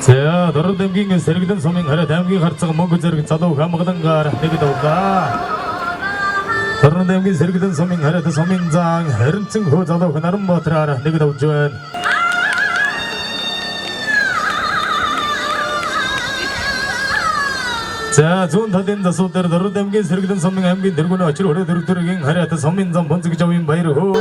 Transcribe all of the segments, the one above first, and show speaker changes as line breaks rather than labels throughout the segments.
자, 너로 댐긴 세르기든 소명하라 댐기 харцаг мөнгө зэрэг залуу хамгадангаар нэгэд удаа. 너로 댐긴 세르기든 소명하라 더 소명장 харинцэн хөө залуу наран ботраар нэгэд удж байна. 자, 좋은 다된 다소들 너로 댐긴 세르기든 소명 함긴 들고는 어찌로 오래 들으긴 하라 더 소명장 번zik 잡인 바이로.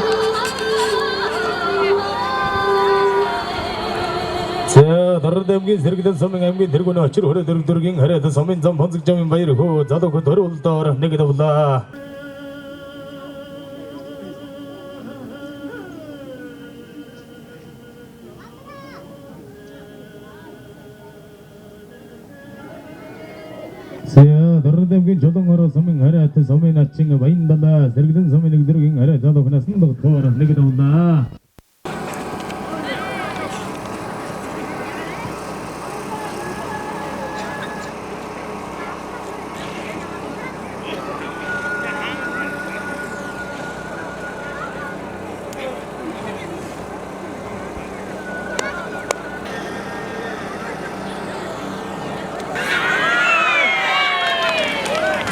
자, 너로 댐긴 세르기든 소명 함긴 들고는 어찌로 오래 들으긴 하라 더 소명장 번zik 잡인 바이로. 자도 그 더러울 떠라 내게다 올라. 자, 너로 댐긴 조동으로 소명하라 더 소명 아칭 바인단다 세르기든 소명이 들으긴 하라 자도 그나 승도 떠라 내게다 올라.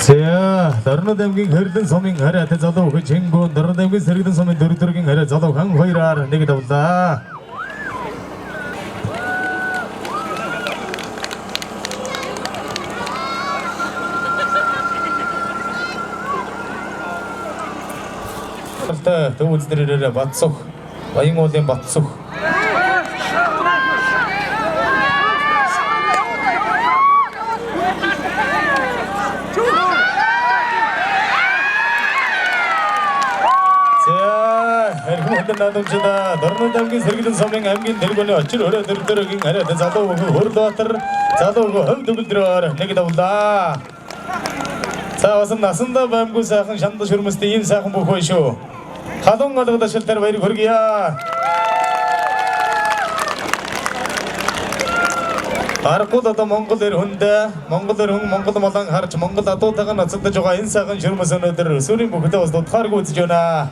자, 너로 댐긴 흐르든 소명 하라 더 자도 그 친구 너로 댐긴 세르기든 소명 들으긴 하라 자도 강호이라 내게다 올라. 더 우즈들이라 맞소 와잉오데 맞소 나동치다 너는 담긴 세르기든 소명 함긴 들고는 어찌로 오래 들으긴 하라 더 자도 그 호르도 아들 자도 그 험두글 들어라 내게다 온다. 자, 와서 나선다 밤구 사хан 샴도 주르무스테 인사хан 보고이쇼 가동 가다가 실대로 왜 이리 거기야. 아르코다도 몽골들 혼다 몽골들 흥 몽골도 마당 하르치 몽골다 또 다가 나선다 저가 인사хан 주르무스는 수림 보고다 와서 타르고 있지잖아.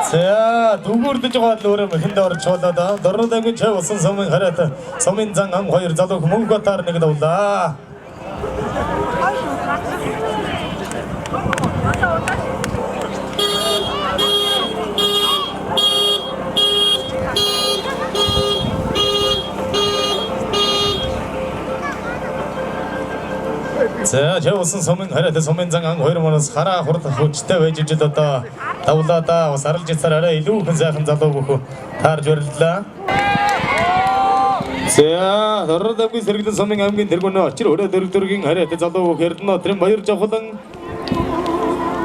자, 누구르도 저거 노래면 힌다로 쳐다다 너로 담긴 저 무슨 소문 하랬다 소민장 한 화요 자도 그 뭔가 다른 얘기다 온다. 자, 저 무슨 소문 하랬다 소민장 한 화요 뭐는 사라 호르다 호치다 왜 집지다 다울다다 와사를 짓사라라 이루 근사한 자도 보고 타르조르다. 자, 너로 담긴 세르기든 소명 함긴 들고는 어찌로 오래 들으긴 하래 자도 그랬나 드림 바이르 자고당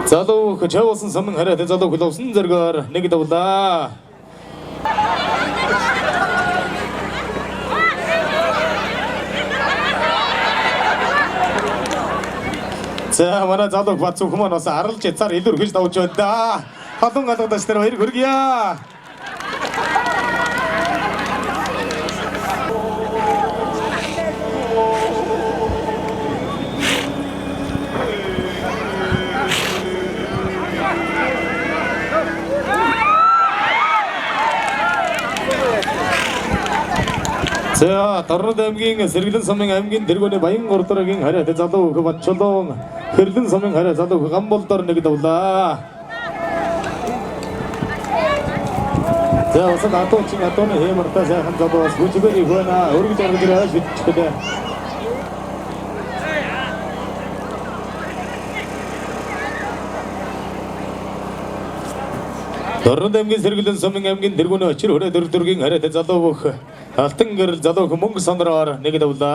자도 그 저 무슨 소명 하래 자도 그 무슨 저거 내기다 보다. 자, mana 자도 봤죠? 그만 와서 알을 쨌살 이들 그지 다 오졌다. 하동 가다 다시 들어 이리 그러기야. 자, 너로 담긴 세르기든 소명 함긴 들고네 바잉 거르더라긴 하래 자도 그 맞춰동 흐르든 소명 하래 자도 그 감볼 떠는 얘기다 온다. 자, 어서 나또 칭아 또는 해 먹다 자 한 자도 수치거리 후나 우리 저기라 수치거리. 너로 담긴 세르기든 소명 함긴 들고네 어찌로 오래 들으긴 하래 자도 그 altın gırıl zaten o mongu sandırar ne kadar oldu.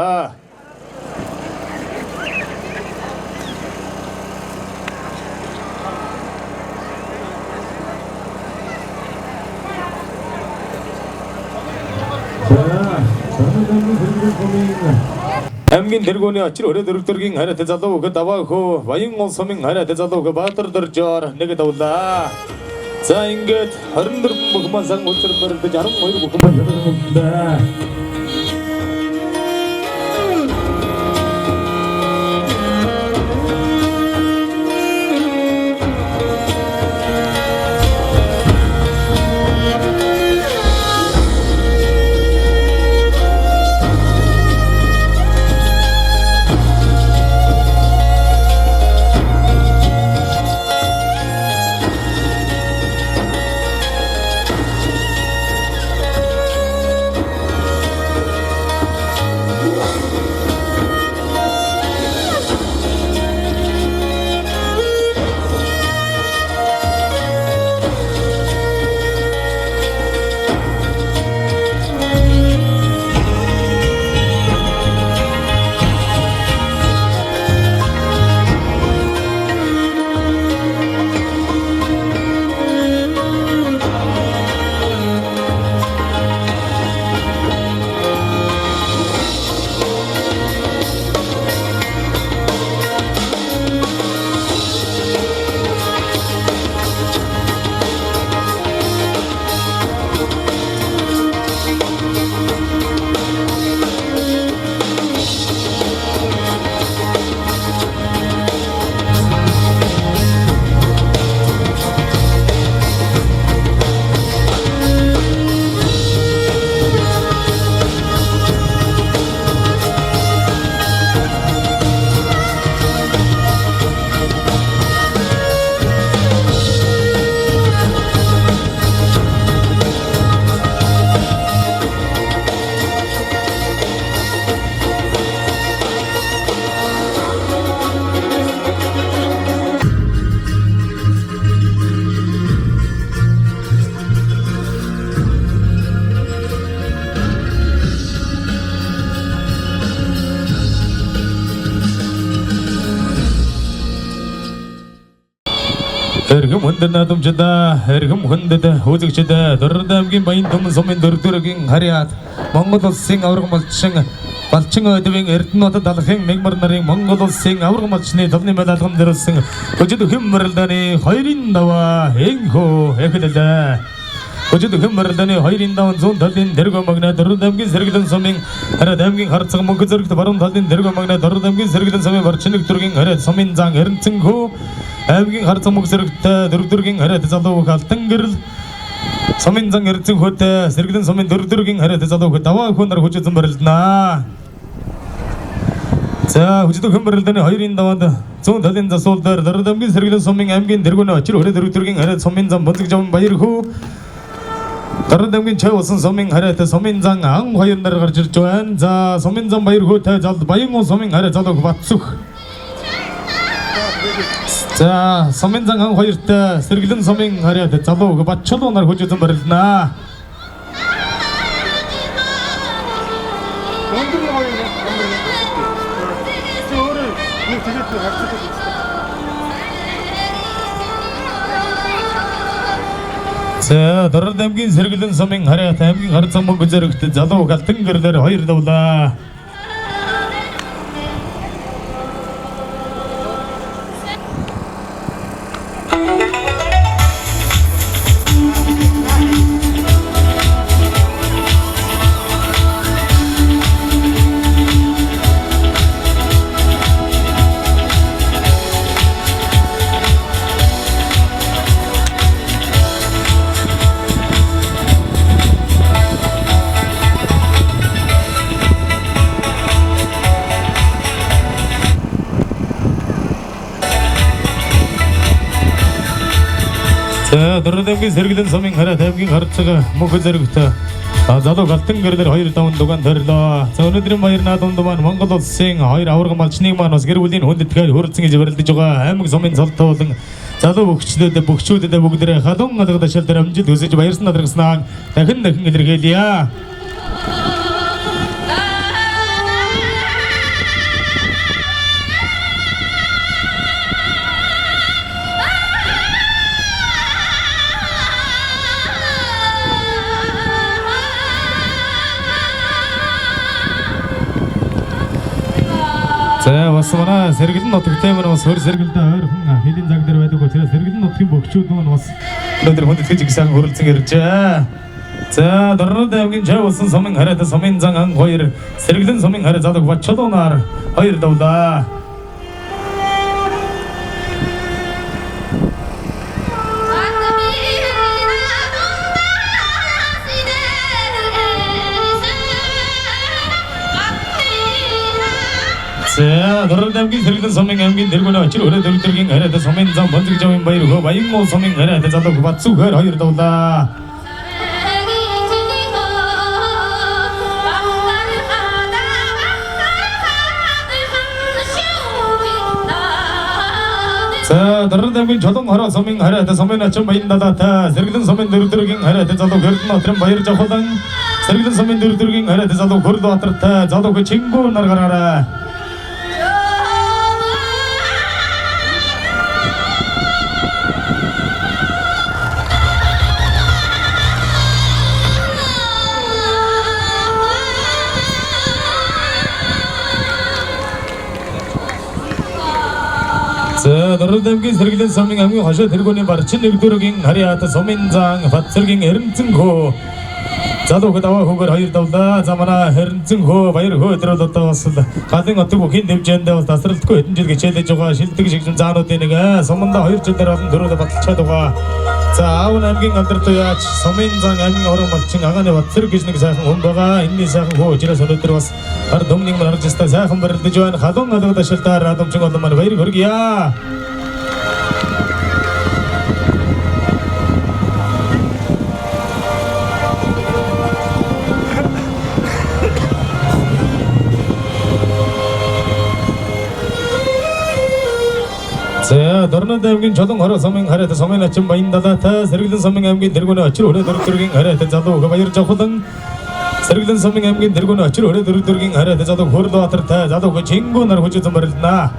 Emgin dergoni açır oraya dururken hayret zaten o kadar o vayın ol soming hayret zaten o batırdır jar ne kadar oldu. 자, 인끝 어른들 뭐 그만 상 못 들었는데 자는 뭐 이거 그만 들었는데. Эргэм хүндэд надамжда эргэм хүндэд үзэгчд дөрөвдүгийн баян том сумын дөрөвдүгийн харьяат Монгол улсын авраг малчин өдвийн Эрдэнэт далахын мегмар нарын Монгол улсын авраг малчны төвний медалгам дэрсэн хөжид хөмөрлөний 2-ын даваа энхөө эхэллээ. Хөжид хөмөрлөний 2-ын даваа 100 талын дэргөө магна дөрөвдүгийн сэргэлэн сумын харьяат аймгийн харцаг мөнгө зэрэгт баруун талын дэргөө магна дөрөвдүгийн сэргэлэн сумын барчныг дүргийн харьяат сумын зан эренцэнхүү аймгийн харцаг мөнгө зэрэгт дөрөвдүгийн харьяат залуу алтан гэрэл сумын зан эренцэнхүүт сэргэлэн сумын дөрөвдүгийн харьяат залуу даваа хүнээр хөжид хөмөрлөнаа. 자, 우지도 금버릴더니 허이린 다완다 좋은 더딘 자솔더 더르담긴 서기는 소민 암긴 데르고나 어치로 오래 드르드르긴 하래 소민장 먼저 좀 바이르후 더르담긴 최우선 소민 하래 더 소민장 앙 화연 나라 가르쳐 줘한 자 소민장 바이르후 더 자도 바이고 소민 하래 자도 그바쑥 자 소민장 앙 화이르 더 서기는 소민 하래 더 자도 그바쳐도 날 고쳐 좀 버릴나 자, 더러담긴 서기는 소민 하랴 담긴 하르창 먹고 저렇게 자도 같은 거를 허이르다 올라. 자, 더러담긴 서기는 소민 하랴 담긴 하르차가 먹고 저렇게 자도 같은 거를 허이르 다운 도간 더르다. 자, 오늘들은 마이르나 돈도만 망고도 생 허이르 아우르가 말치니만 어스게르 울린 혼데트가 호르층에 저버릴 저가 아무 소민 설토등 자도 복치데 복추데 복들에 하동 가다가 셜터 암지 도세 바이르스 나드르스나 다근 들게리야. 자, 왔으나 서기는 어떻게 때문에 왔어? 서기는 흥아 힐린 장대로 해도 고치라 서기는 어떻게 먹추도만 왔어? 너들 혼자 퇴직상 호르층이르자. 자, 너르다 여긴 저 왔은 소민 하랴 더 소민장 안 거이를 서기는 소민 하랴 자도 와쳐도 날 거이르다 온다. 자, 너르담긴 서기는 소민 암긴 데르고나 어치로 오래 드르긴 하랴 더 소민장 먼저 좀 바이르고 바이고 소민 하랴 더 자도 그바쑥 허이르다 온다. 자, 너르담긴 조동 하라 소민 하랴 더 소민아 좀 바인다다 다 서기는 소민 드르긴 하랴 더 자도 거르나 어트럼 바이르자 호당 서기는 소민 드르긴 하랴 더 자도 거르도 아트르다 자도 그 친구 나가라. 자, 너르담긴 서기는 소민 암긴 화셔 들고니 바르친을 두르긴 하랴 더 소민장 밭설긴 에른증고 자도 그다와 호걸 하이르다 온다 자마나 에른증고 바이르고 들어뒀다 왔습니다. 가등 어떻고 긴 냅지한데 와서 다스를 듣고 했는지 제대 조가 실득식 좀 자노 되니까 소문다 하이르전대라든 들어도 밭차도가 자, 아운 암긴 간들도야 소민장 암긴 어려 막칭 아가네 밭을 계시는 게 사람 온바가 인니 사람 고 지라 손을 들어왔어. 바로 동닝만 하는 짓다 사람 버릴 때 좋아하는 가동 가다가 실다 라동 중 어떤 말이 바이르 거기야. 자, 너르다 여긴 조동 하라 소민 하랴 더 소민아 좀 바인다다 다 서기는 소민 암긴 데르고나 어치로 오래 드르긴 하랴 더 자도 그바이르 자호당 서기는 소민 암긴 데르고나 어치로 오래 드르긴 하랴 더 자도 고르도 아트르다 자도 그 친구 나를 고쳐 좀 버릴나.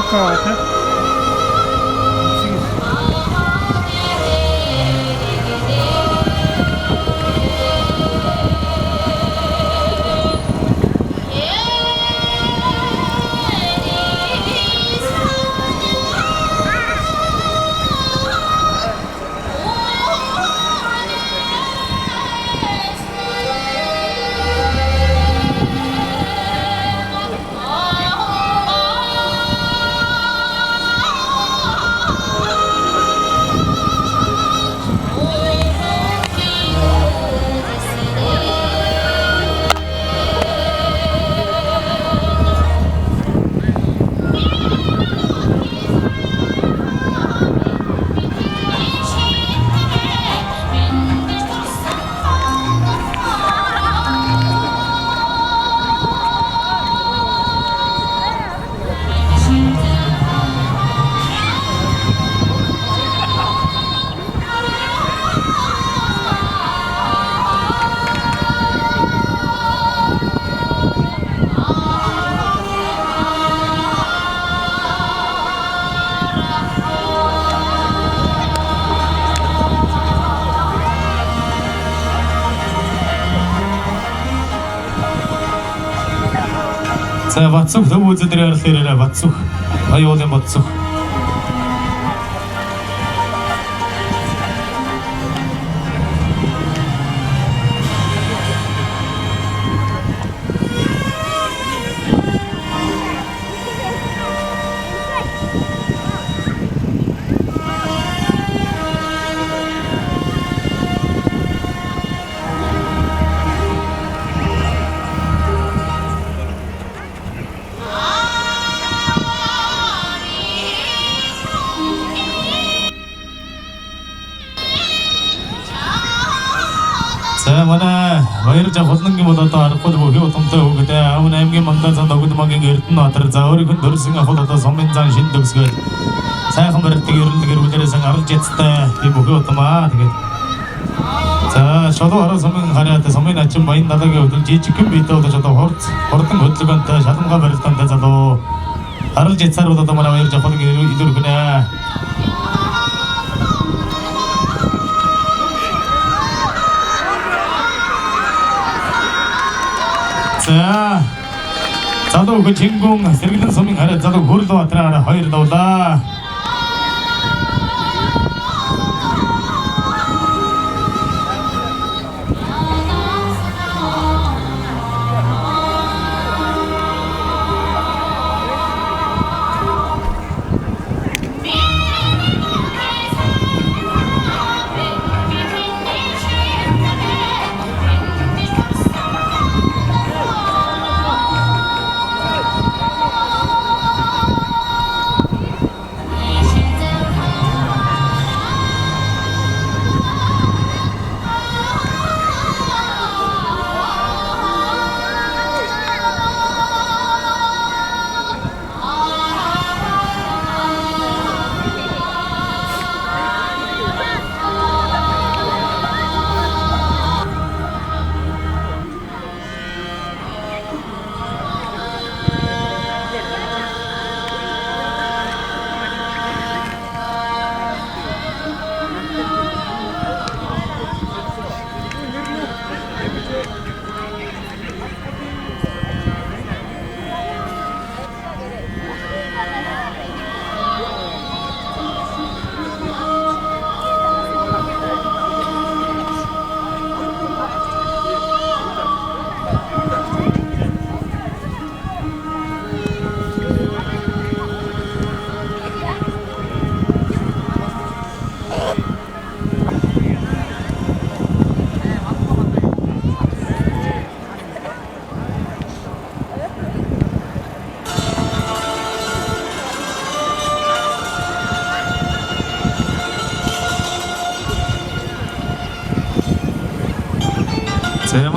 За Батцух төв үзэдрээр хэлээрээ Батцух аюулын Батцух. Mana bayar jahotan ke bodoh tar kod bohi otom to hoga ta aun аймгийн мандаа зан огд магийн Эрдэнэбаатар за өөрийнх нь дөрсөн ахад одоо сумын зан шин төгсгөл сайхан баригддаг ерөнхийдөө үлээрсэн арга жицтэй би боhi отомаа тэгээд за шодоо хараа сумын хараад сумын ачин баян далайгийн өдөл жижигхэн битээ одоо одоо хордон хөдөлгөөнтэй шалангаа барилтантай залуу арга жицаар одоо манай bayar jahotan илэрхнэ. 자, 자도 그 진공 세르기는 소민 하래 자도 고르도 왔더라 허이르다 올라.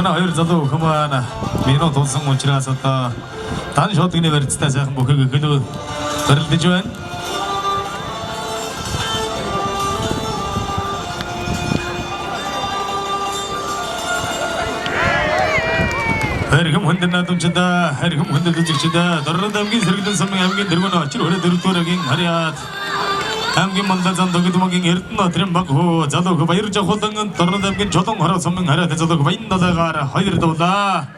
Mana хоёр залуу хүмүүс минут тулсан учраас одоо дан шоудгийн барьцтай сайхан бүхийг хөлөө барилдаж байна. Harikam hundana tumchada, harikam hundana tukchada, Doradamki Sirkin something Amkin Dirgona, Children, Turaging, Hariat. Amkin Mandan Tokimaking Hirtna, Trimbako, Zadok, Bayrja Hotang, Doradamkin Jotong, or something Harat, Zadok, Vainda, Hyderda.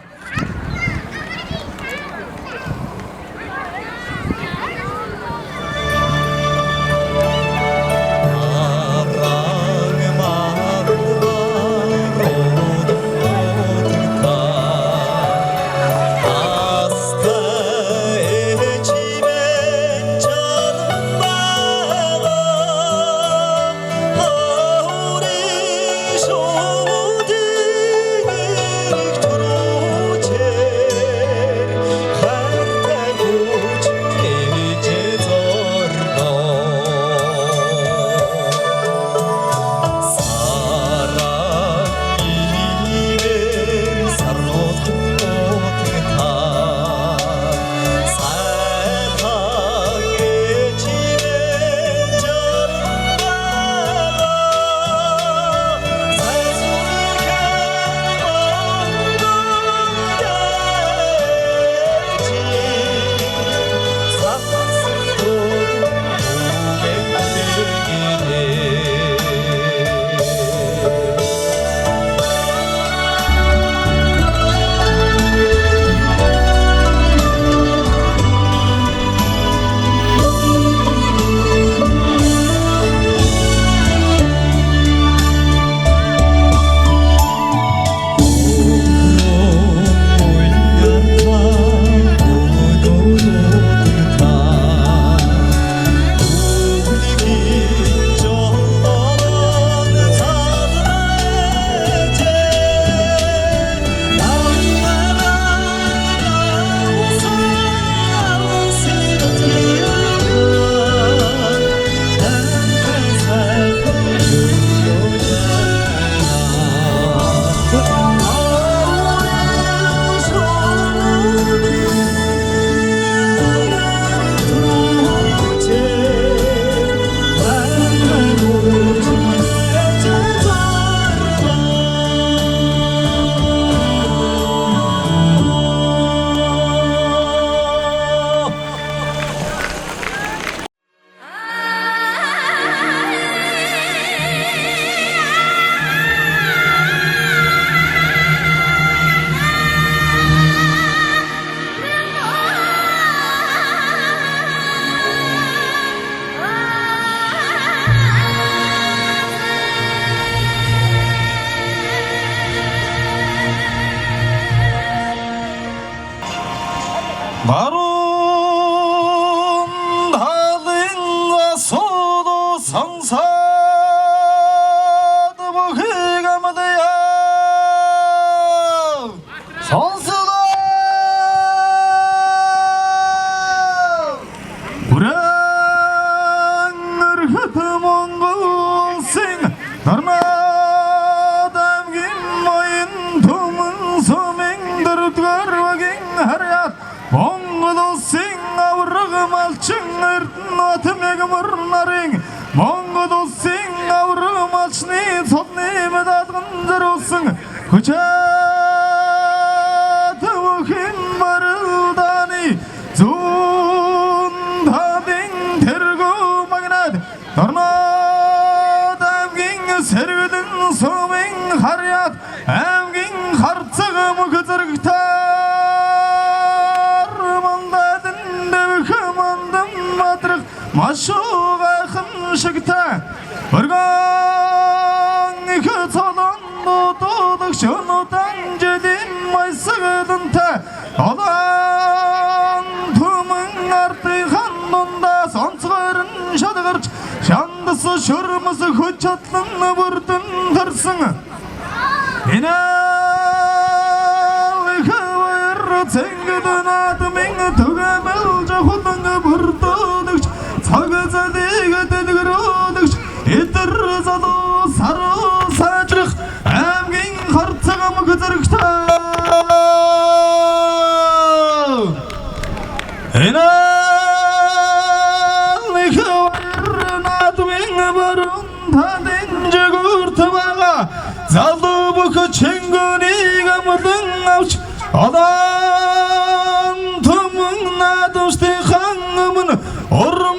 Adam tımına düştü kanımın Orum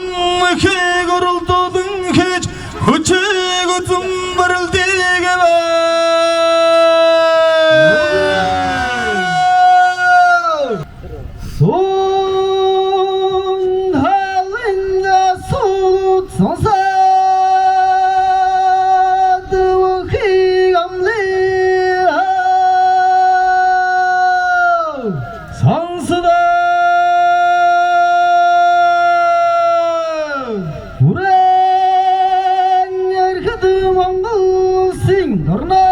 kek oruldudun keç Küçük ötüm varıldı gibi
Son halinde soğut sonsadı vakıgamlı Sansıda Uren yargıdım angılsın Norna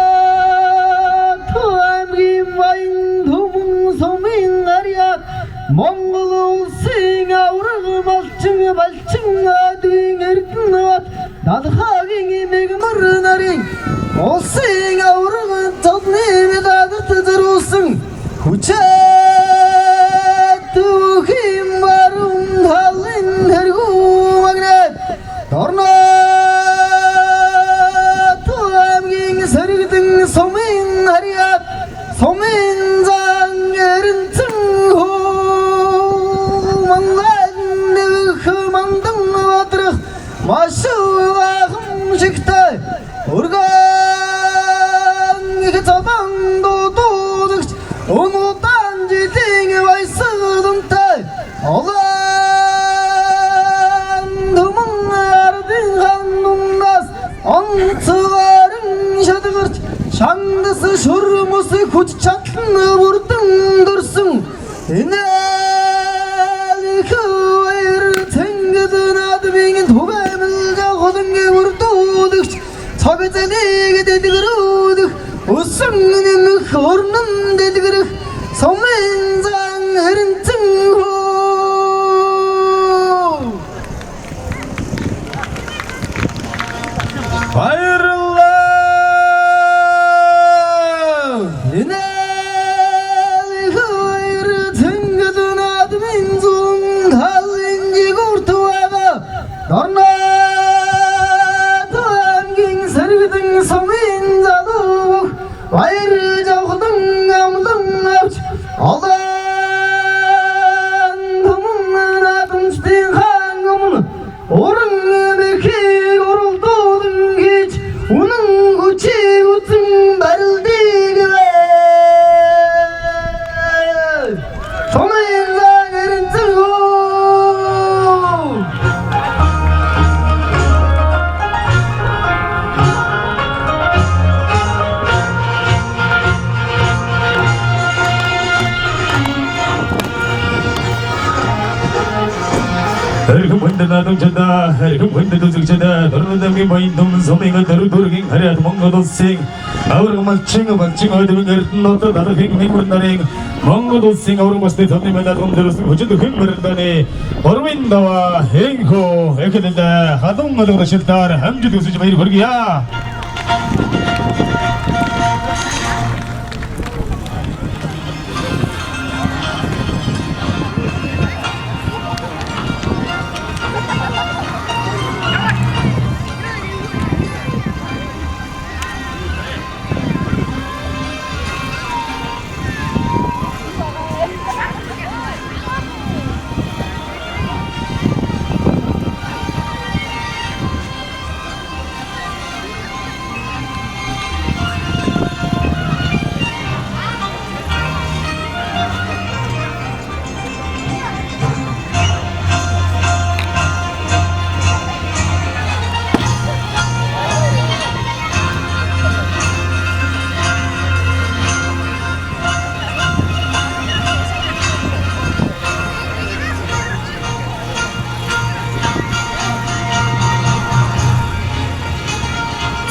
tuamgim vayın tumun somin aryak Mongol olsın avrağım alçın balçın adın erkin vat Dadhagin imeg mırnarin Olsın avrağın tadnimi dadıtıdır olsun Kucak tuğim varım halin her gumagnet Torna tuamgin sarıdın somin hariyat Somin zang erintin hu Mangan nevkımandın vatırık Maşıvağım çıktı Urgan iki taban doğduduk Unutan cidin vaysıdım tay Olandım ardın kanımdas Antıların şadıgırç Şandısı şurmusu kuç çatını vurdun dursun İneli kıvayır tengidin adımın Tuvemilce kodunge vurduduk Sabiteli dedigiruduk Usunum kornum dedigiruk Somen zang erintin hu Hayrullah İneli kıvayır tengidin adımın Zun halinci kurtuvaga Dorna tuamgin sargıdın somin zaduk Hayır cavdın amdın avç Allah'ın adın çıtın hanımın Orun belki oruldudun geç Onun kuçi utun barıldı gibi Somin zangerintin hu
Herküm hındınadım çada, herküm hındı tuzuk çada Torunadami mayındum sominga taru turgin Haryat mongo dossing Avrım malçing adımın ertin nota Dadı fing fing vırnaring Mongo dossing avrım basti topni medatum dırısın Hücüdü hın vırndani Ormin dava henko Ekedilde hadum adım raşiltar Hamcı tüsücü bayır vırgiya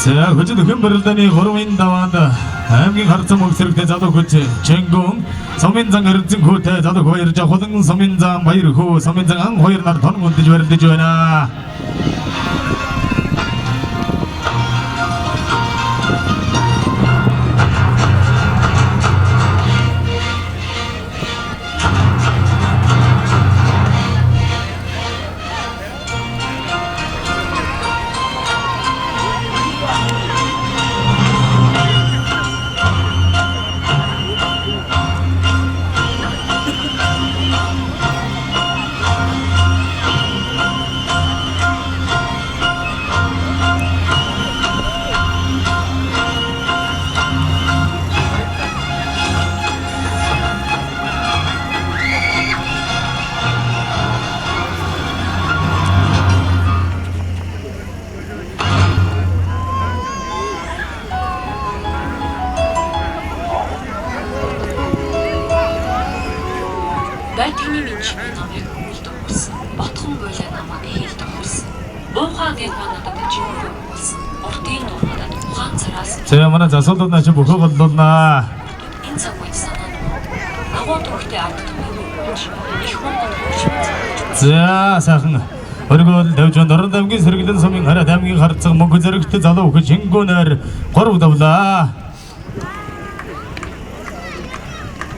자, 그치도 금버렸더니 호르민 다와한다. 함경 하르트 목스럽게 자도 그치. 전공 서민장 하르트 고태 자도 고이르자 호등 서민장 바이르고 서민장 안 호이르 나를 더는 건데 주어는데 주어나. 자, mana 자소도 나지 보고 건뒀나. 자, 사흥. 그리고 대전 너른 담기 서르기든 소명 하나 담기 가르쳐 먹고 저렇게 자도 그 친구는 걸어보다.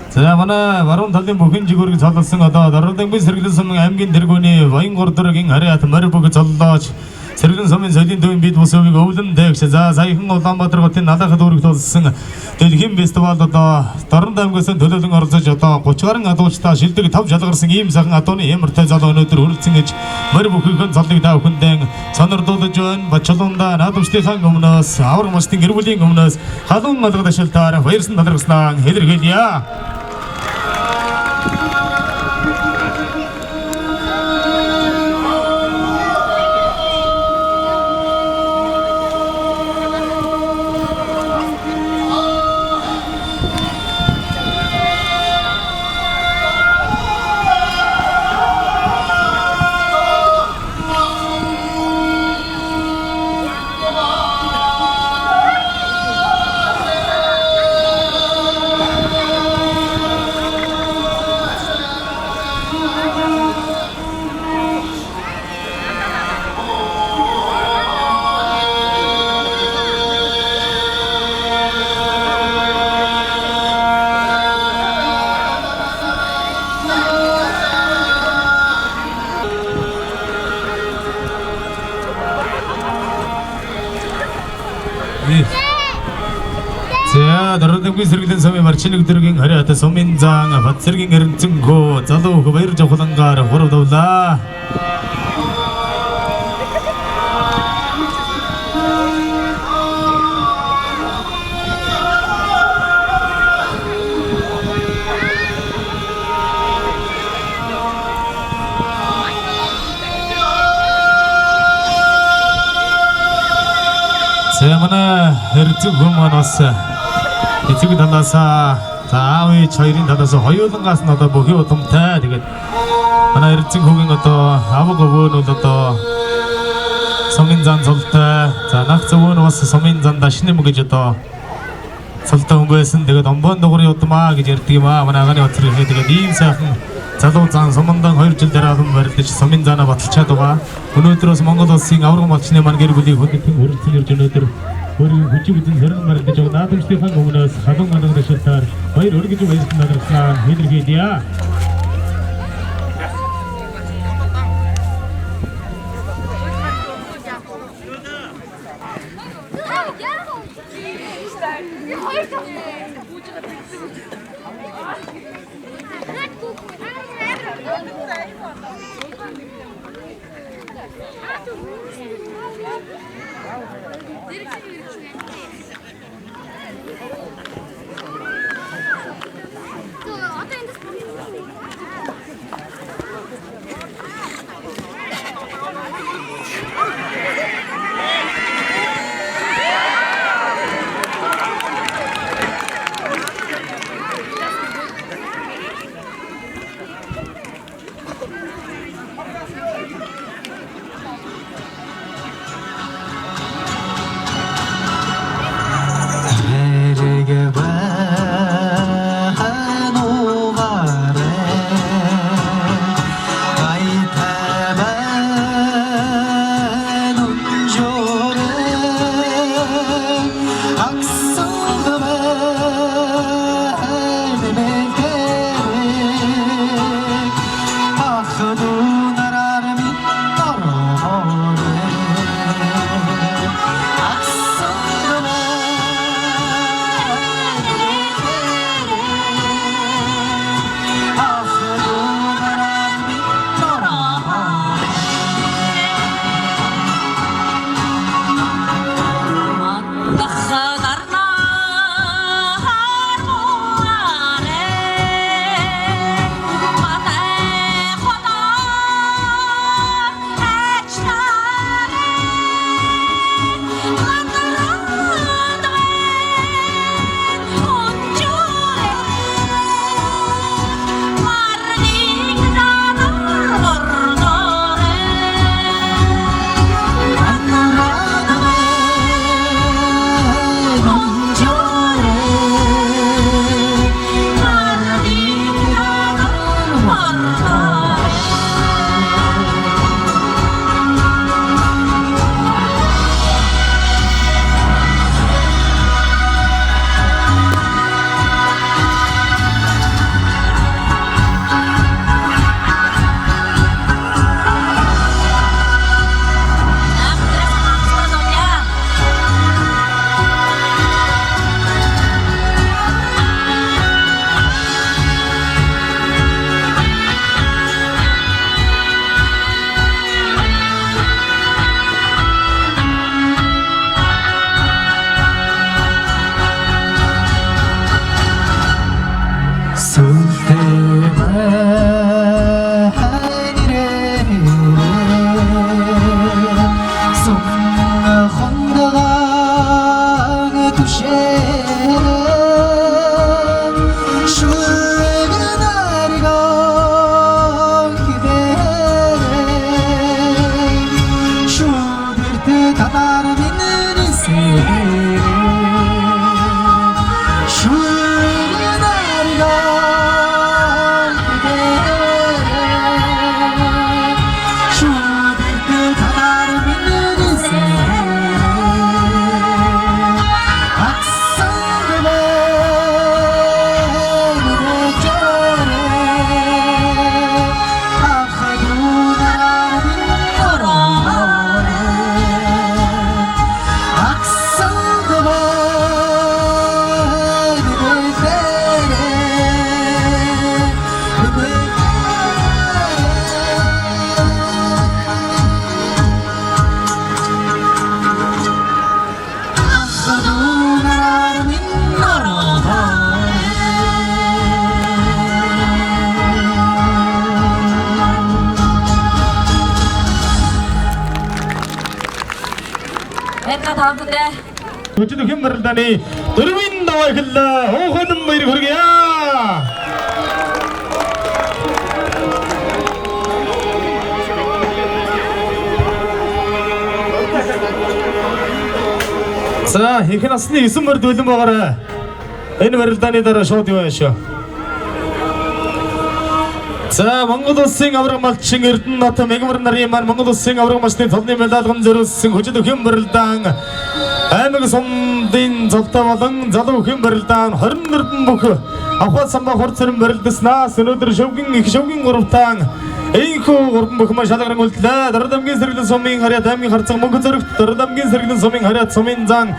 자, mana 바로 달대 먹은 지구를 자도 승하다. 너른 담기 서르기든 소명 암긴 들고니 와인 걸어들어긴 하래 머리 보고 자다. 서르기든 소명 저딘 도인 빛 모습이 거우든 덱시 자 사이 흥어 담바 들어갔대 나다가 도르기 도승. 대긴 페스티벌다. 너른 담기서 도도등 알아서 졌다. 고추가른 가도시다 실득이 탑 자다가서 임상 아토니 에머터 자도 너들 우르칭 머리 보고 그건 잡득이 다 군댕 선으로도 전 맞춰don다 나도 스테상 거문스 아우르 머스팅 기르불딩 거문스 하동 마다가 실타라 바이러스 나들었나 해드리게디야 자, 너른 담기 서르기든 섬에 마치는 들어긴 하려다 소민장 밭서르긴 거른 증고 자도 그 바이르 저호단가라 호로도다 자, mana hercugum manusia 이쪽이 달라서 다음에 저희린 달라서 허유던 가서 나도 보기 어떤데 되게 하나 이렇게 고긴 것도 아무거 보는 것도 소민잔 sollte 자 낙서원 와서 소민잔 다 신의 무게 줬다 sollte 공부했은 내가 넘번 도구리 어떠마 이제 이렇게 마 만나가니 어떻게 해 되게 니인사 자동장 소문당 허유질 때라도 말했듯이 소민잔아 맞추쳐도가 오늘 들어서 뭔가도 싱 아우르고 맞추네 만개를 부디 혼대팅 오를 틀려 전어들 우리 구치부터 저런 말인데 저 나도 스테판 거문은 사동 만든 그랬었다. 어이 어떻게 좀 해줬나 그랬나 해드리게야.
다음 분대.
어찌도 힘을 다니 들어민 나와 흘러 오하는 뭐이리 그러게야. 자, 이렇게 났으니 있으면 돌려 먹어라. 애니메를 다니다라 쇼디와쇼. 자, 망고도 싱 아브라 마칭 이르튼 나타 메가버 나리만 망고도 싱 아브라 마스틴 덤니 멜다 덤저르 싱 호지도 힘을 당. 아메가 somdin 잡다마당 자도 힘을 당 허름르든 보크. 아파 삼바 허르처럼 버르드스나 스노들 쇼깅 거롭당. 에이코 거름 보크 마샤다그랑 올라 다르담긴 서리든 소밍 하랴 담기 харцаг 몽고저르 다르담긴 서리든 소밍 하랴 소민장.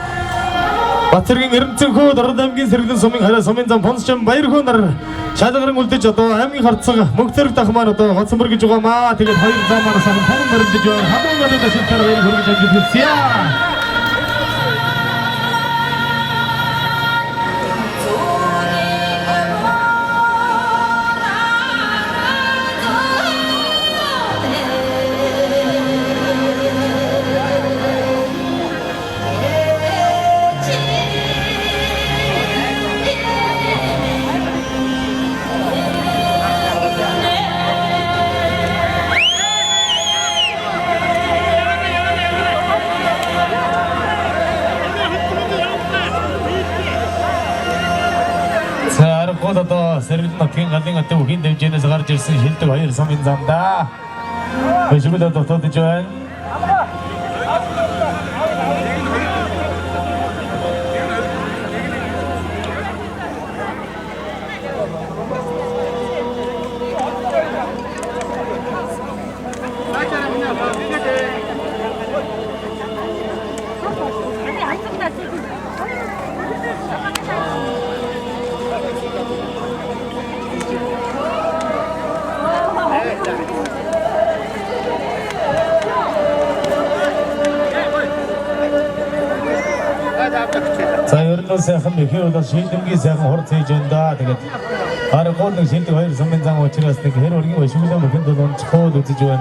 바트르긴 이름증고 다르담긴 서리든 소밍 하랴 소민장 본스점 바이르고 나르 샤다그랑 올때 저도 암기 харцаг 목터르 타хманото вацмырги жугама тэгээд хоёр замаар сайн танин баримтж байна. Хадуу гадаад шилтээр баяр хүргэж ажилласан. 또 세르든 어떻게 갈등 같은 우긴 대전에서 가르칠 수 hilдэг хоёр сумын замда. Өшгөлөө дотоод жоо. 자, 여러분 생각은 메히로다 신등기 생각 호르체 전다 되게 아래 고등 신등 хоёр 선면장 오치라스 되게 해로 우리 외식이다 먹은 돈 초도 지존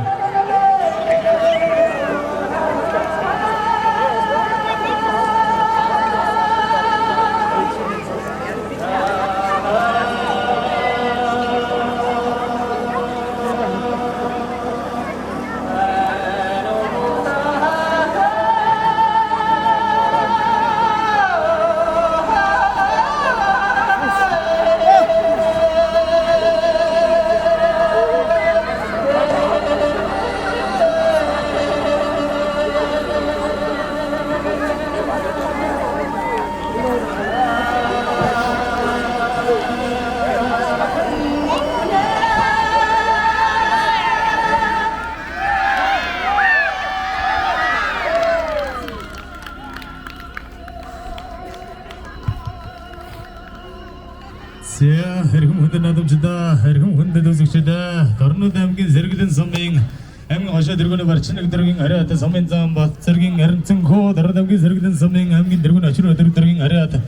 Хэрхэн хүнд надамжда хэрхэн хүнд дөсөгчдөө дорнод аймгийн зэрэглэн сумын аймгийн хошоо дэргүүний барчин дэргийн ариат сумын зам бат зэргийн аринцэнхөө дорнод аймгийн зэрэглэн сумын аймгийн дэргүүний очроо дэргийн ариат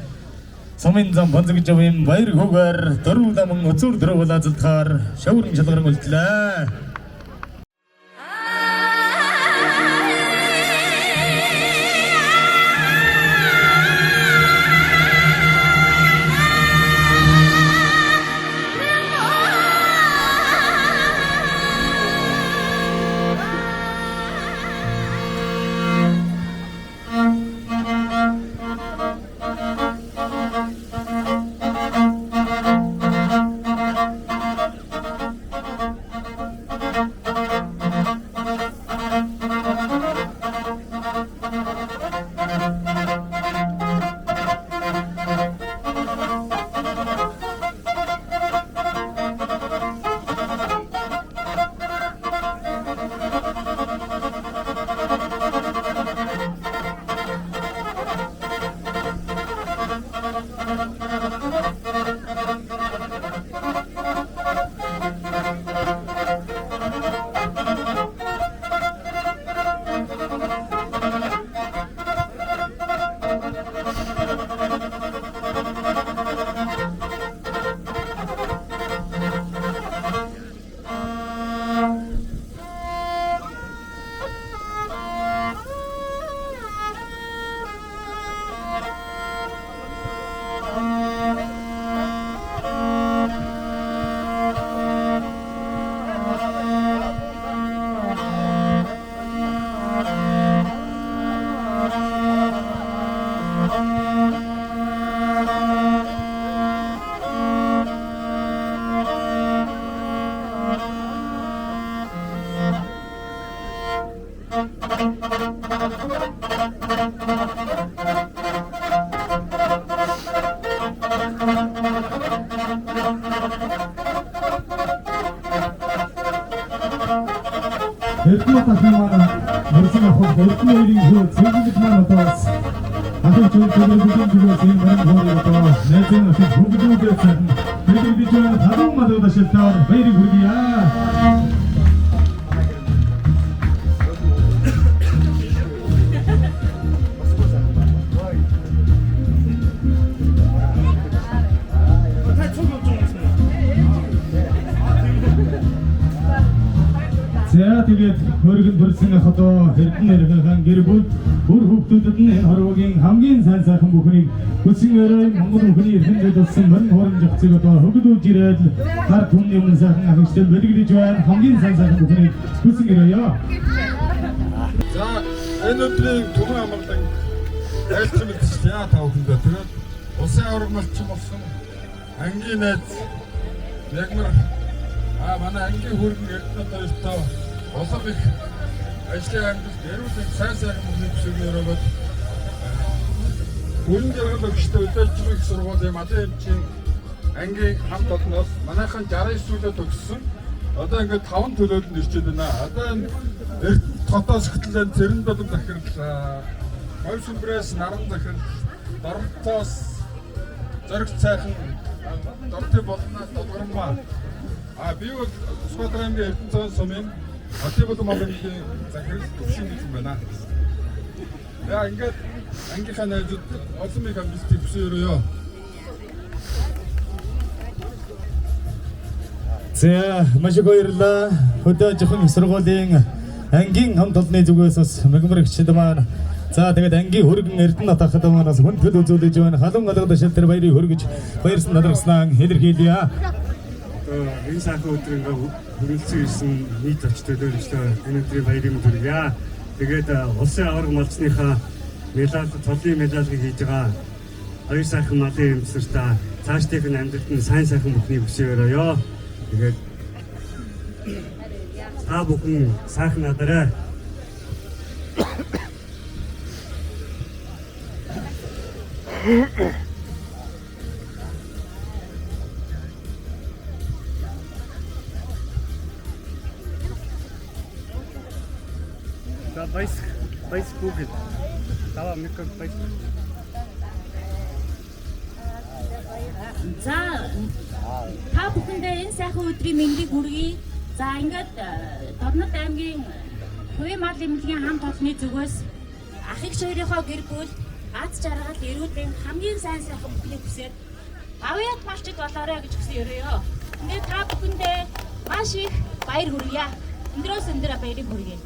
сумын зам бонцгож явын баяр хөөгөр дөрвөн даман өцөр дөрөв лазалтахаар шаврын шалгаран үлдлээ. Эрдэнэ тахимаа мөрсөн авах эрдэнэ хоёрын хөө цэвэрлэг маань одоос ахын чөлөө төлөвлөсөн зүйлээс энэ барин хоорыг одоо найзын ахын хөнгөлүүлээд цаана мэдээлж байгаа талан малууд ашиглаад баярыг хүргье. За тэгээд хөргөн бүрсэн одоо Эрдэнэ гэр бүл бүр хүүхдүүдэд нь энэ хорвогийн хамгийн сайн сайхан бүхнийг хүсэн өрөө Монгол бүхний эрхэнд болсон мөн хооронд зохицыг одоо хөгдүүлж ирээд гар түмний өмнө сайхан ахигчтай бэлгэлж байна. Хамгийн сайн сайхан бүхнийг хүсэн өрөөё.
За энэ өдрийн Түмэн амгалан айлтсан мэдчихлээ яа та бүхэндээ. Тэгээд улсын авраг малчин болсон ангийн найз Ягмар манай ангийн хөргөн Эрдэнэ хоёртой улам их ажлын ангилалд эрүүл сайн сайхан бүхний төсөөлөөр өгөөд өрн жаргал өгчтэй удаачлаг их сургуулийн Малын эмчийн ангийн хамт олноос манайхан 69 зүйлээ төгссөн. Одоо ингээд 5 төлөөлөнд ирчээд байна. Одоо энэ Эрдэнэ хотоос хөтлөн Цэрэн Дулам захирал, Хойд Сүмбрээс Наран захирал, Дорнотоос Зориг цайхан Дортой болноос Долгормаа. Би бол Сүхбаатар аймгийн Эрдэнэ цаан сумын Атибул малынгийн захирал төвшин гэж байна. Яа ингээд ангийнхаа найзууд олон их амжилт хүсье.
За маш их баярлалаа. Хөдөө жоохон их сургуулийн ангийн хамт олонны зүгээс бас мэгмэрэгчд маань за тэгээд ангийн хөргөн Эрдэнэ атахад манаас хүндэл үзүүлж байна. Халуун алгад шалтар баярыг хөргөж баярсан надарснаа илэрхийлье.
Энэ сайхан өдрийг хүрэлцэн ирсэн нийт зочдтой энэ өдрийн баярыг хүргье. Тэгээд улсын авраг малчныхаа толын медалийг хийж байгаа хоёр сайхан малын эмчнэртээ цаашдынх нь амьдралд нь сайн сайхан бүхнийг хүсье. Тэгээд та бүхэн сайхан надараа. За Facebook тава микро Facebook.
За та бүхэндээ энэ сайхан өдрийн мэндийг хүргэе. За ингээд Дорнот аймгийн Хувийн мал эмнэлгийн хамт олонны зүгээс ах эгч хоёрынхоо гэр бүл аз жаргал эрүүлийн хамгийн сайн сайхан бүхнийг хүсээд авьяат малчид болоорой гэж хүсье өрөөё. Ингээд та бүхэндээ маш их баяр хүргье. Өндрөөс өндөр баярыг хүргэе.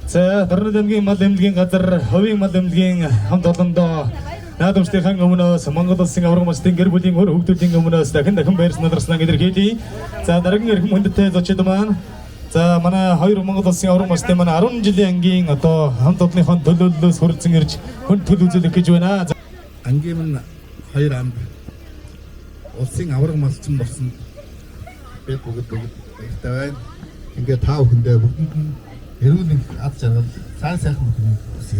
За Дорнот аймгийн мал эмнэлгийн газар Хувийн мал эмнэлгийн хамт олондоо наадамжтын өмнөөс Монгол улсын авраг малчдын гэр бүлийн хөр хүүхдүүдийн өмнөөс дахин баярсан надарснаа илэрхийлье. За дараагийн эрхэм хүндтэй зочид маань за манай хоёр Монгол улсын авраг малчдын манай 10 жилийн ангийн одоо хамт олонныхон төлөөллөөс хүрэлцэн ирж хүнд төл үзүүлэх гэж байна.
Ангийн маань хоёр амд улсын авраг малчин болсон. Би бүгд баяртай байна. Ингээд та бүхэндээ бүгд эрүүл аз жаргал сайн сайхан бүхнийг хүсье.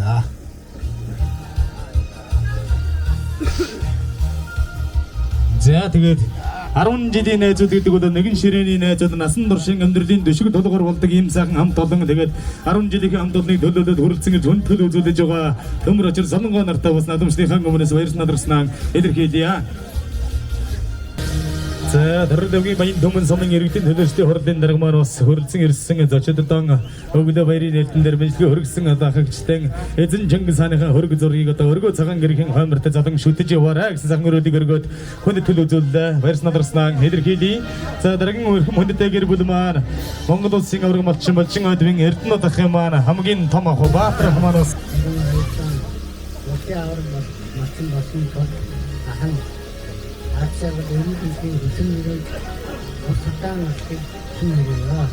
За тэгээд 10 жилийн найзууд гэдэг бол нэгэн ширээний найзууд насан туршийн амьдралын дөшиг толгоор болдог ийм сайхан хамт олон тэгээд 10 жилийн хамт олонны төлөөлөлд хүрэлцэн гэж хүн төл үзүүлж байгаа төмөр очир солонгоо нартай бас наадамжтын өмнөөс баярсан надарснаа илэрхийлье. За Дорнот аймгийн баян Түмэн сумын иргэдийн төлөөлөлтийн хурлын дарга маань бас хүрэлцэн ирсэн зочдод өглөө баярын нээлтэн дээр бичлэг хөргсөн одоо ахигчтай эзэн Чингис хааныхаа хөрг зургийг одоо өргөө цагаан гэрхийн хоймортой задан шүтэж яваарай гэсэн сайхан өрөөлийг өргөөд хүнд төл үзүүллээ. Баярсан надарснаа илэрхийлье. За дараагийн эрхэм хүндтэй гэр бүл маань Монгол улсын авраг малчин болчин өдвийн Эрдэнэ атахын маань хамгийн том ах Баатар маань бас
улсын авраг малчин болсон тул ахан Ачааг өргөдөлтийн хүчин нэрээр усатан ашиг хийгээрээ.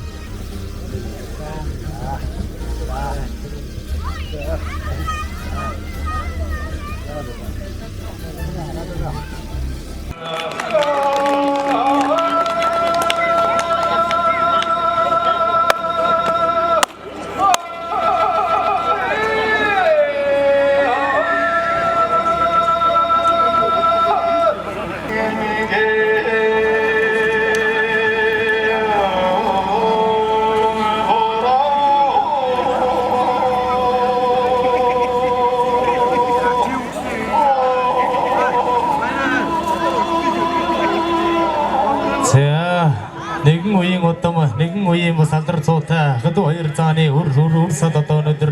үеийн бас алдар цуутай хөдөө 2 цааны үрсад одоо өнөөдөр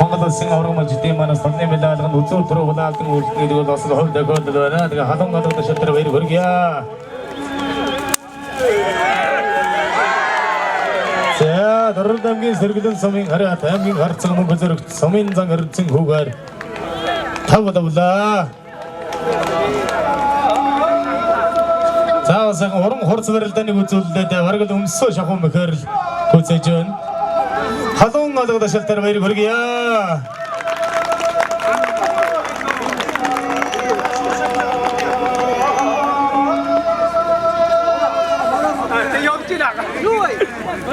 Монгол улсын авраг мужидын манаас тонны медальганд үзүүр төрөө булаалтан үйлдэл бол бас хувь тохиолдол байна. Тэгээ халуун гадуур шалтар баяр хүргье. За Дорнод аймгийн сэргэлэн сумын хараад аймгийн харцаг мөнгө зэрэгт сумын зан хэрцэн хүүгээр тавдавлаа. За сайн уран хурц барилдааны үзүүлэлтэд баргал өмсөө шахуу мөхөрл хүсэж байна. Халуун гадуур шалтар баяр хүргье.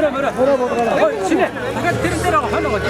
뭐라. 신해. 내가 들은 대로 하는 거지.